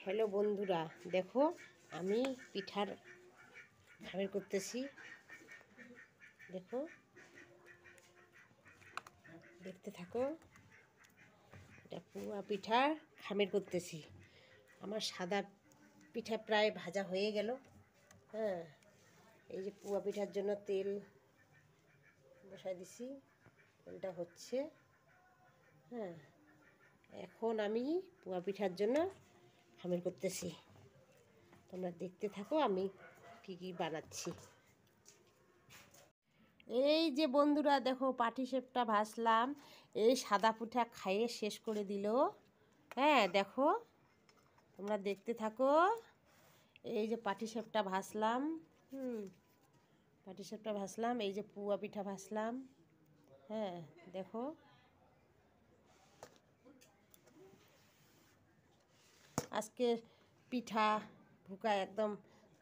Hello বন্ধুরা, দেখো আমি পিঠার খামির করতেছি। দেখো, দেখতে থাকো। এটা পুয়া পিঠার খামির করতেছি। আমার সাদা পিঠা প্রায় ভাজা হয়ে গেল। হ্যাঁ, এই যে পুয়া পিঠার জন্য তেল বসাই দিছি, তেলটা হচ্ছে। হ্যাঁ, এখন আমি পুয়া পিঠার জন্য খামির করতেছি। তোমরা দেখতে থাকো আমি কি কি বানাচ্ছি। এই যে বন্ধুরা দেখো, পাটিসাপটা ভাজলাম। এই সাদা পিঠা খাইয়ে শেষ করে দিল। হ্যাঁ দেখো, তোমরা দেখতে থাকো। এই যে পাটিসাপটা ভাজলাম। পাটিসাপটা ভাজলাম। এই যে পুয়া পিঠা ভাজলাম। হ্যাঁ দেখো, আজকে পিঠা ভুকা একদম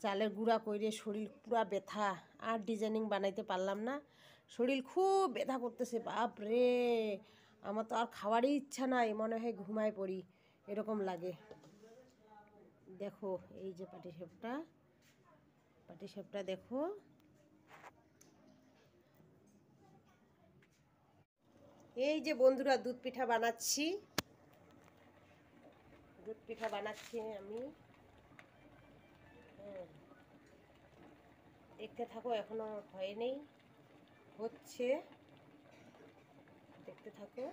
চালের গুঁড়া কইরে শরীর পুরা ব্যথা। আর ডিজাইনিং বানাইতে পারলাম না, শরীর খুব ব্যথা করতেছে। বাপ রে, আমার তো আর খাওয়ারই ইচ্ছা নাই, মনে হয় ঘুমায় পড়ি এরকম লাগে। দেখো এই যে পাটিসাপটা দেখো। এই যে বন্ধুরা দুধ পিঠা বানাচ্ছি। আমি। দেখতে থাকো, এখনো হয়নি, হচ্ছে, দেখতে থাকো।